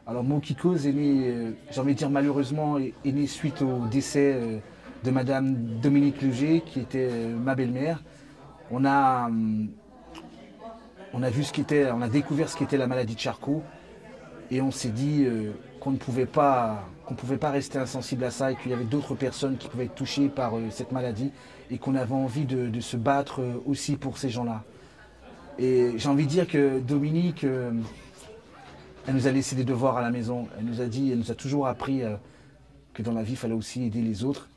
Alors Moukikoz est né, j'ai envie de dire malheureusement, est né suite au décès de Madame Dominique Leger, qui était ma belle-mère. On a, on a vu ce qu'était, on a découvert ce qu'était la maladie de Charcot et on s'est dit qu'on ne pouvait pas rester insensible à ça et qu'il y avait d'autres personnes qui pouvaient être touchées par cette maladie et qu'on avait envie de se battre aussi pour ces gens-là. Et j'ai envie de dire que Dominique, elle nous a laissé des devoirs à la maison. Elle nous a toujours appris que dans la vie, il fallait aussi aider les autres.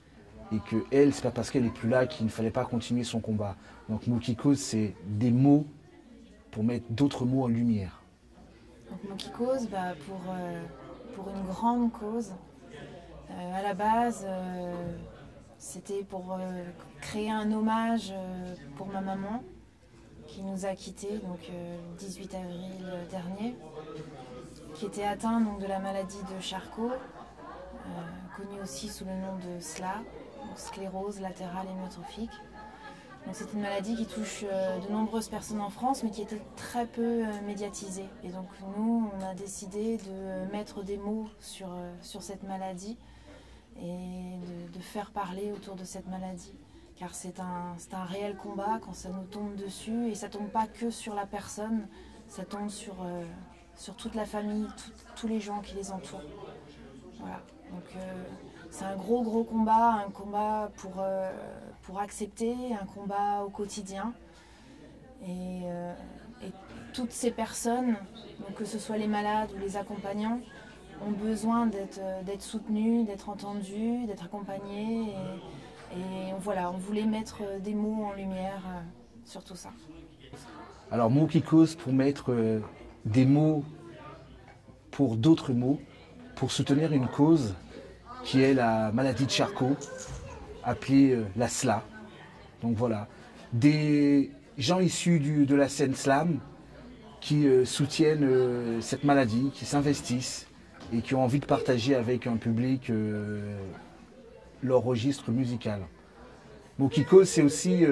Et que elle, c'est pas parce qu'elle n'est plus là qu'il ne fallait pas continuer son combat. Donc Moukikoz, c'est des mots pour mettre d'autres mots en lumière. Donc Moukikoz, pour une grande cause. À la base, c'était pour créer un hommage pour ma maman qui nous a quittés le 18 avril dernier, qui était atteinte donc, de la maladie de Charcot, connue aussi sous le nom de SLA, sclérose latérale hémiotrophique. C'est une maladie qui touche de nombreuses personnes en France, mais qui était très peu médiatisée. Et donc nous, on a décidé de mettre des mots sur cette maladie et de faire parler autour de cette maladie. Car c'est un réel combat quand ça nous tombe dessus, et ça ne tombe pas que sur la personne, ça tombe sur toute la famille, tous les gens qui les entourent. Voilà. Donc c'est un gros combat, un combat pour accepter, un combat au quotidien. Et toutes ces personnes, donc que ce soit les malades ou les accompagnants, ont besoin d'être soutenues, d'être entendues, d'être accompagnées. Et voilà, on voulait mettre des mots en lumière sur tout ça. Alors Moukikoz, pour mettre des mots pour d'autres mots, pour soutenir une cause qui est la maladie de Charcot, appelée la SLA. Donc voilà, des gens issus de la scène slam qui soutiennent cette maladie, qui s'investissent et qui ont envie de partager avec un public leur registre musical. Moukikoz, c'est aussi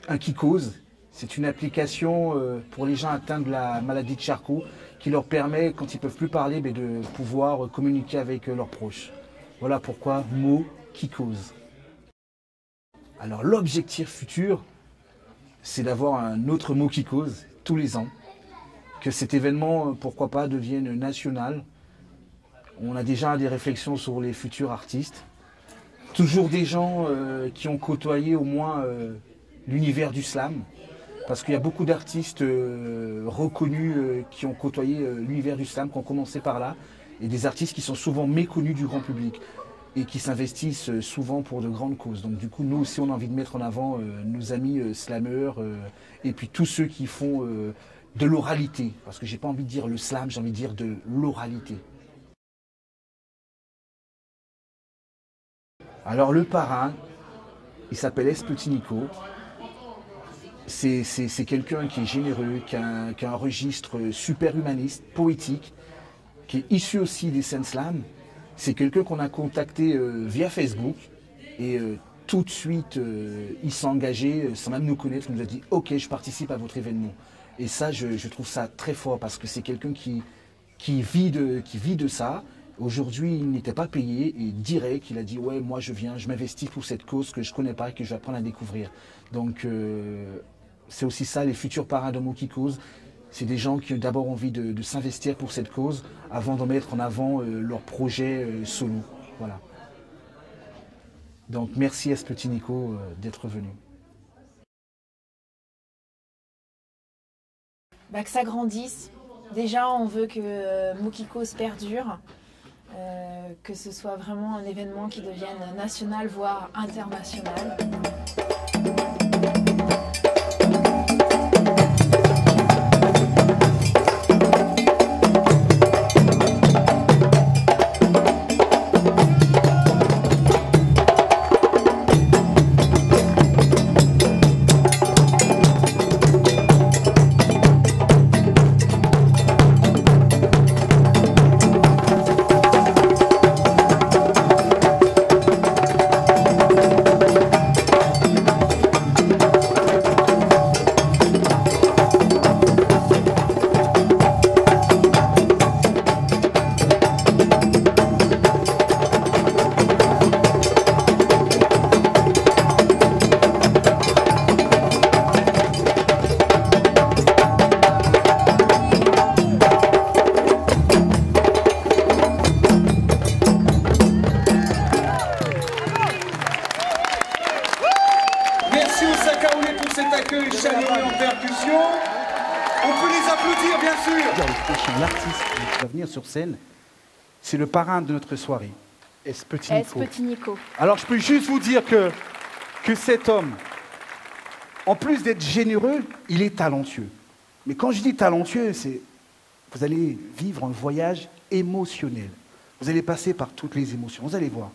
un Kikoz. C'est une application pour les gens atteints de la maladie de Charcot qui leur permet, quand ils ne peuvent plus parler, de pouvoir communiquer avec leurs proches. Voilà pourquoi Moukikoz. Alors l'objectif futur, c'est d'avoir un autre Moukikoz tous les ans. Que cet événement, pourquoi pas, devienne national. On a déjà des réflexions sur les futurs artistes. Toujours des gens qui ont côtoyé au moins l'univers du slam. Parce qu'il y a beaucoup d'artistes reconnus qui ont côtoyé l'univers du slam, qui ont commencé par là. Et des artistes qui sont souvent méconnus du grand public et qui s'investissent souvent pour de grandes causes. Donc du coup, nous aussi, on a envie de mettre en avant nos amis slameurs et puis tous ceux qui font de l'oralité. Parce que j'ai pas envie de dire le slam, j'ai envie de dire de l'oralité. Alors le parrain, il s'appelle S. Petit Nico. C'est quelqu'un qui est généreux, qui a un registre super humaniste, poétique, qui est issu aussi des scènes slam. C'est quelqu'un qu'on a contacté via Facebook et tout de suite il s'est engagé sans même nous connaître. Il nous a dit « Ok, je participe à votre événement ». Et ça, je trouve ça très fort parce que c'est quelqu'un qui vit de ça. Aujourd'hui, il n'était pas payé et direct, il a dit « Ouais, moi je viens, je m'investis pour cette cause que je ne connais pas et que je vais apprendre à découvrir ». Donc c'est aussi ça, les futurs parrains de Moukikoz. C'est des gens qui ont d'abord envie de s'investir pour cette cause avant de mettre en avant leur projet solo. Voilà. Donc merci à ce petit Nico d'être venu. Que ça grandisse. Déjà, on veut que Moukikoz perdure, que ce soit vraiment un événement qui devienne national, voire international. L'artiste qui va venir sur scène, c'est le parrain de notre soirée, S. Petit Nico. S. Petit Nico. Alors je peux juste vous dire que cet homme, en plus d'être généreux, il est talentueux. Mais quand je dis talentueux, c'est vous allez vivre un voyage émotionnel. Vous allez passer par toutes les émotions, vous allez voir.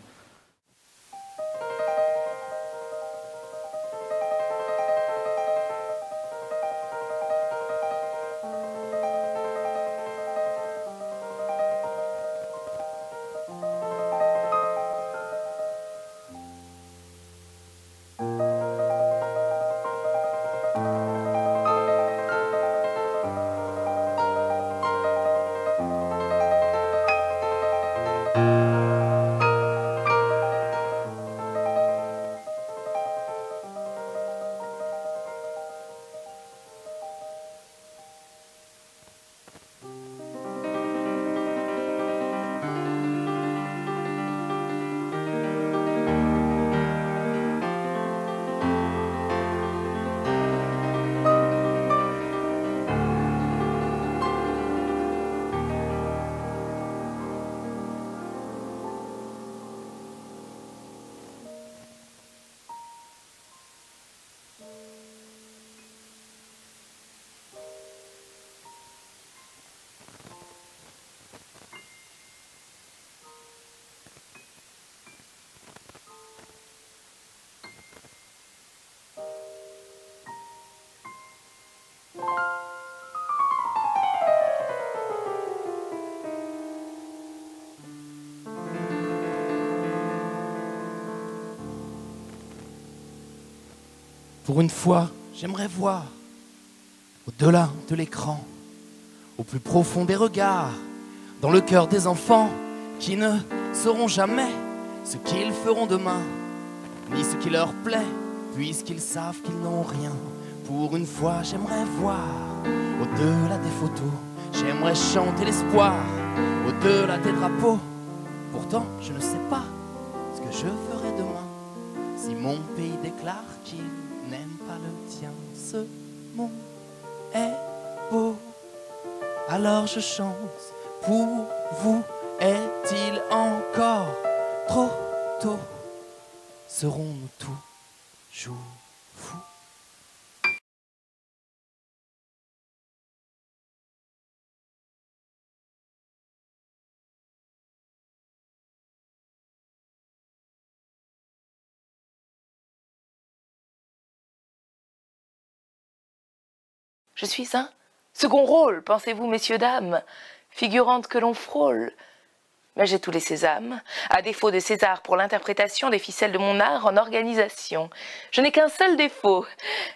Pour une fois, j'aimerais voir, au-delà de l'écran, au plus profond des regards, dans le cœur des enfants qui ne sauront jamais ce qu'ils feront demain, ni ce qui leur plaît, puisqu'ils savent qu'ils n'ont rien. Pour une fois, j'aimerais voir, au-delà des photos, j'aimerais chanter l'espoir, au-delà des drapeaux. Pourtant, je ne sais pas ce que je ferai demain, si mon pays déclare qu'il n'aime pas le tien. Ce monde est beau, alors je chante pour vous. Est-il encore trop tôt? Serons-nous toujours fous? Je suis un second rôle, pensez-vous, messieurs, dames, figurante que l'on frôle. Mais j'ai tous les sésames, à défaut de César pour l'interprétation des ficelles de mon art en organisation. Je n'ai qu'un seul défaut,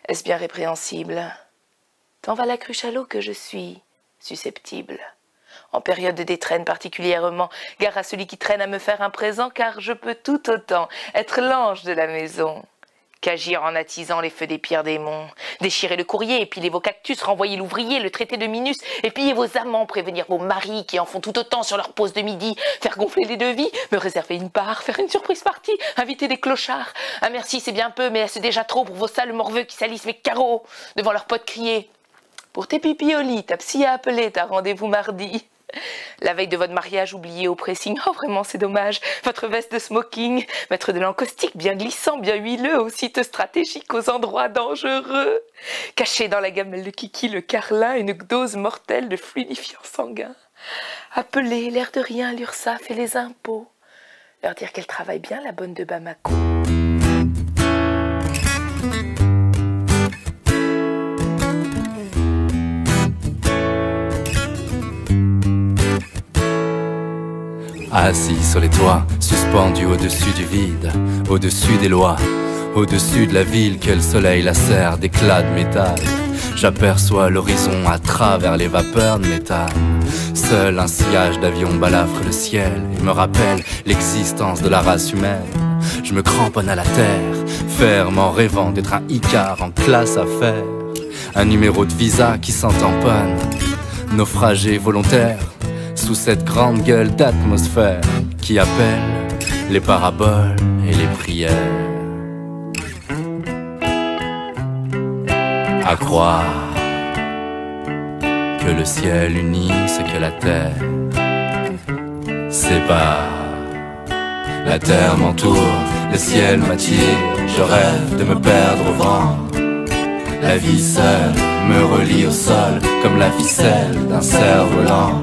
est-ce bien répréhensible? Tant va la cruche à l'eau que je suis susceptible. En période de détraîne particulièrement, gare à celui qui traîne à me faire un présent, car je peux tout autant être l'ange de la maison qu'agir en attisant les feux des pires démons. Déchirer le courrier, épiler vos cactus, renvoyer l'ouvrier, le traité de Minus, épier vos amants, prévenir vos maris qui en font tout autant sur leur pause de midi, faire gonfler les devis, me réserver une part, faire une surprise partie, inviter des clochards. Un merci c'est bien peu, mais est-ce déjà trop pour vos sales morveux qui salissent mes carreaux devant leurs potes crier? Pour tes pipiolis, ta psy a appelé, t'as rendez-vous mardi. La veille de votre mariage, oublié au pressing, oh vraiment c'est dommage, votre veste de smoking, mettre de l'encaustique bien glissant, bien huileux, au site stratégique, aux endroits dangereux, cacher dans la gamelle de kiki le carlin, une dose mortelle de fluidifiant sanguin, appeler l'air de rien l'URSSAF et les impôts, leur dire qu'elle travaille bien la bonne de Bamako. Assis sur les toits, suspendu au-dessus du vide, au-dessus des lois, au-dessus de la ville que le soleil lacère d'éclats de métal. J'aperçois l'horizon à travers les vapeurs de métal. Seul un sillage d'avions balafre le ciel et me rappelle l'existence de la race humaine. Je me cramponne à la terre, ferme en rêvant d'être un Icare en classe à faire. Un numéro de visa qui s'en tamponne, naufragé volontaire, sous cette grande gueule d'atmosphère qui appelle les paraboles et les prières. À croire que le ciel unisse, que la terre sépare. La terre m'entoure, le ciel m'attire, je rêve de me perdre au vent. La vie seule me relie au sol comme la ficelle d'un cerf-volant.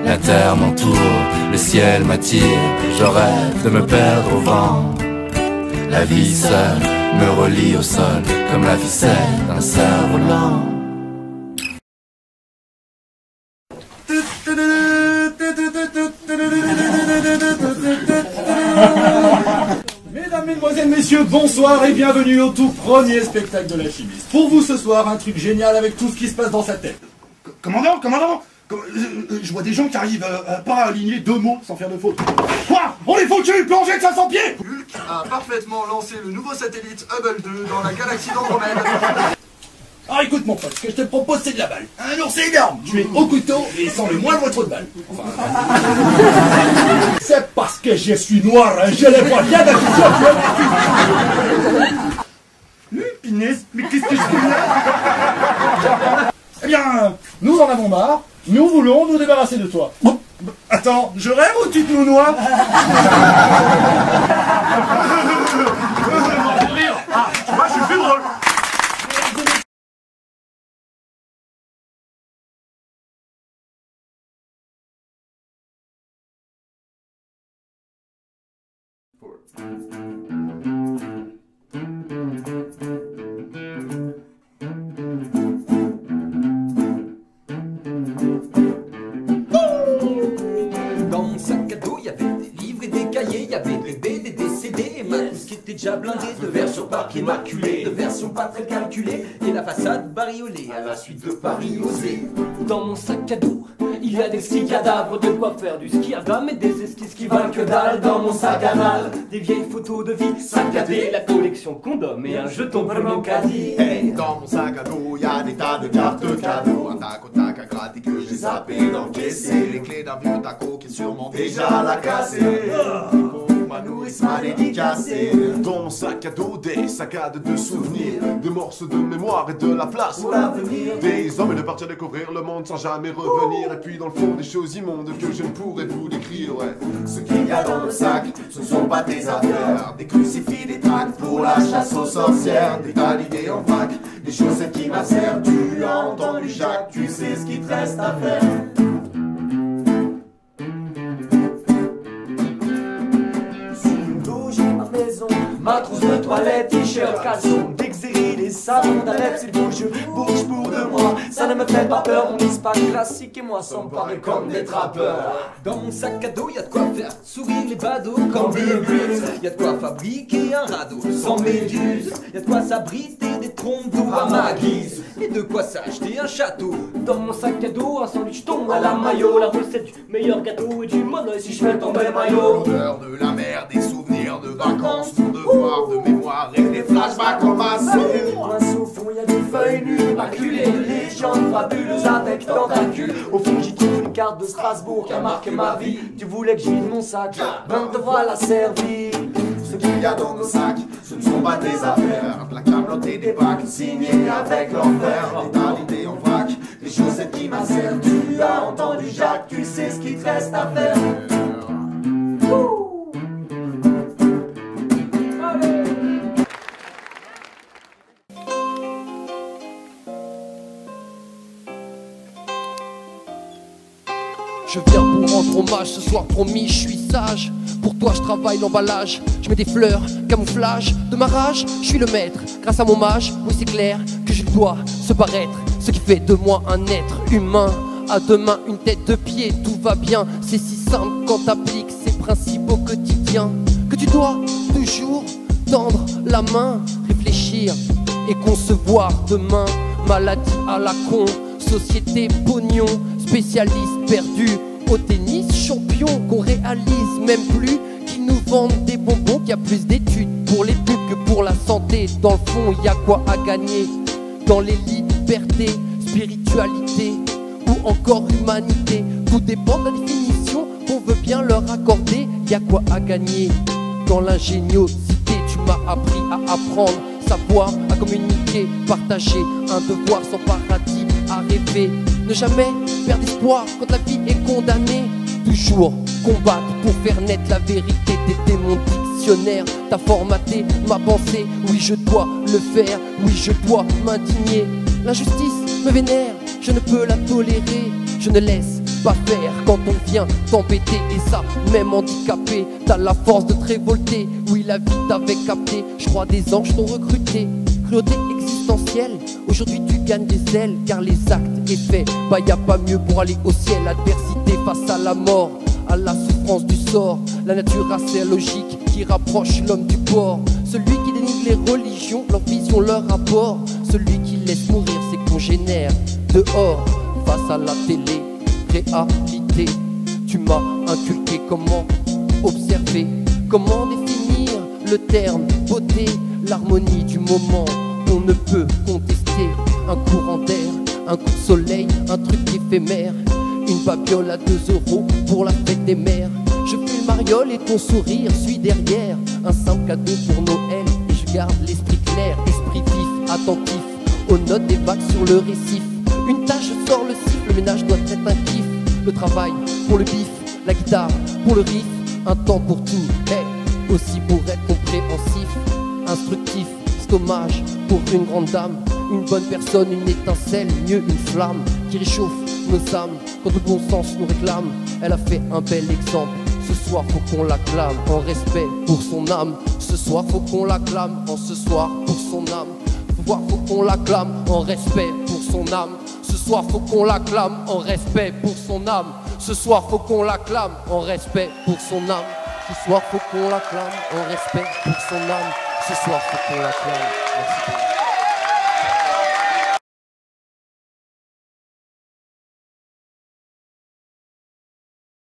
La terre m'entoure, le ciel m'attire, je rêve de me perdre au vent. La vie seule me relie au sol comme la ficelle d'un cerf-volant. Mesdames, mesdemoiselles, messieurs, bonsoir et bienvenue au tout premier spectacle de l'alchimiste. Pour vous ce soir, un truc génial avec tout ce qui se passe dans sa tête. Commandant, je vois des gens qui arrivent pas à aligner deux mots sans faire de faute. Quoi? On est foutu, plongé de 500 pieds. Hulk a parfaitement lancé le nouveau satellite Hubble 2 dans la galaxie d'Andromède. Alors écoute mon pote, ce que je te propose c'est de la balle. Un ours énorme, tu es au couteau et sans le moindre trou de balle. Enfin, c'est parce que je suis noir, hein, je les vois bien d'afficher. Pinesse, mais qu'est-ce que je fais là? Eh bien, nous en avons marre, nous voulons nous débarrasser de toi. Bon, attends, je rêve ou tu te nous noies? Ah, tu vois, je suis plus drôle. Dans mon sac à dos, il y avait des livres et des cahiers, il y avait des BD, des CD, et ma couche qui était déjà blindée de versions papier maculé, de versions pas très calculées, et la façade bariolée à la suite de Paris osé. Dans mon sac à dos, il y a des ski cadavres, de quoi faire du ski à gomme et des esquisses qui valent que dalle. Dans mon sac à mal, des vieilles photos de vie saccadées, la collection condom et un jeton pour mon caddie. Hey, dans mon sac à dos, y'a des tas de cartes cadeaux, un tac au tac à gratter que j'ai zappé d'encaisser, les clés d'un vieux taco qui est sûrement déjà la cassé. Ma nourrice m'a dédicacé. Dans mon sac à dos, des saccades de souvenirs, des morceaux de mémoire et de la place Pour l'avenir, des hommes et de partir découvrir le monde sans jamais revenir. Et puis dans le fond des choses immondes que je ne pourrais vous décrire, ouais. Ce qu'il y a dans le sac, ce ne sont pas tes affaires. Des crucifix, des tracts pour la chasse aux sorcières, des tas d'idées en vrac, des chaussettes qui macèrent. Tu as entendu Jacques, tu sais ce qu'il te reste à faire. ma trousse de toilette, t-shirt, caleçon, d'exérie, les savons d'Alep, c'est le beau jeu, bouge pour de moi, ça ne me fait pas peur, mon espace classique et moi sans parler comme des trappeurs. Dans mon sac à dos, y'a de quoi faire sourire les badauds comme des bulles, y'a de quoi fabriquer un radeau sans méduse, y'a de quoi s'abriter des trompes d'eau à ma guise, et de quoi s'acheter un château. Dans mon sac à dos, un sandwich thon à la maillot, la recette du meilleur gâteau et du monoeil si je fais tomber le maillot. L'odeur de la mer, des souvenirs de vacances, mon devoir de mémoire et des flashbacks embrassés. Coincé au fond, y'a des feuilles nues, maculées, des légendes fabuleuses avec tentacules. Au fond, j'y trouve une carte de Strasbourg qui a marqué ma vie. Tu voulais que je vide mon sac, ben te voilà servi. Ce qu'il y a dans nos sacs, ce ne sont pas tes affaires. De la camelote et des packs signés avec l'enfer. Des tas d'idées en vrac, des chaussettes qui macèrent. Tu as entendu Jacques, tu sais ce qu'il te reste à faire. Je viens pour rendre hommage, ce soir promis, je suis sage. Pour toi je travaille l'emballage, je mets des fleurs, camouflage. De ma rage, je suis le maître, grâce à mon mage. Oui c'est clair que je dois se paraître, ce qui fait de moi un être humain. À deux mains, une tête, deux pieds, tout va bien. C'est si simple quand t'appliques ces principes au quotidien, que tu dois toujours tendre la main, réfléchir et concevoir demain. Maladie à la con, société pognon, spécialiste perdu au tennis, champion qu'on réalise même plus, qui nous vendent des bonbons, qu'il y a plus d'études pour les pubs que pour la santé. Dans le fond, il y a quoi à gagner dans les libertés, spiritualité ou encore humanité. Tout dépend de la définition qu'on veut bien leur accorder. Il y a quoi à gagner dans l'ingéniosité. Tu m'as appris à apprendre, savoir, à communiquer, partager un devoir sans paradis, à rêver Ne jamais perdre espoir quand la vie est condamnée. Toujours combattre pour faire naître la vérité. T'étais mon dictionnaire, t'as formaté ma pensée. Oui, je dois le faire, oui, je dois m'indigner. L'injustice me vénère, je ne peux la tolérer. Je ne laisse pas faire quand on vient t'embêter. Et ça, même handicapé, t'as la force de te révolter. Oui, la vie t'avait capté, je crois des anges t'ont recruté. Cruauté existentielle, aujourd'hui tu gagnes des ailes. Car les actes et faits, bah y a pas mieux pour aller au ciel. Adversité face à la mort, à la souffrance du sort. La nature a ses logiques qui rapproche l'homme du porc. Celui qui dénigre les religions, leur vision, leur rapport. Celui qui laisse mourir ses congénères dehors. Face à la télé, réalité, tu m'as inculqué comment observer, comment définir le terme beauté, l'harmonie du moment. On ne peut contester un courant d'air, un coup de soleil, un truc éphémère. Une babiole à 2 € pour la fête des mères. Je fais le mariole et ton sourire suit derrière. Un simple cadeau pour Noël et je garde l'esprit clair, esprit vif, attentif aux notes des vagues sur le récif. Une tâche sort le siffle, le ménage doit être un kiff. Le travail pour le bif, la guitare pour le riff. Un temps pour tout, hey, aussi pour être compréhensif. Instructif, c'est hommage pour une grande dame. Une bonne personne, une étincelle, mieux une flamme qui réchauffe nos âmes quand le bon sens nous réclame. Elle a fait un bel exemple, ce soir faut qu'on l'acclame en respect pour son âme. Ce soir faut qu'on l'acclame en ce soir pour son âme. Ce soir faut qu'on l'acclame en respect pour son âme. Ce soir faut qu'on l'acclame en respect pour son âme. Ce soir faut qu'on l'acclame en respect pour son âme. Ce soir faut qu'on l'acclame en respect pour son âme. Ce soir faut qu'on l'acclame. Merci.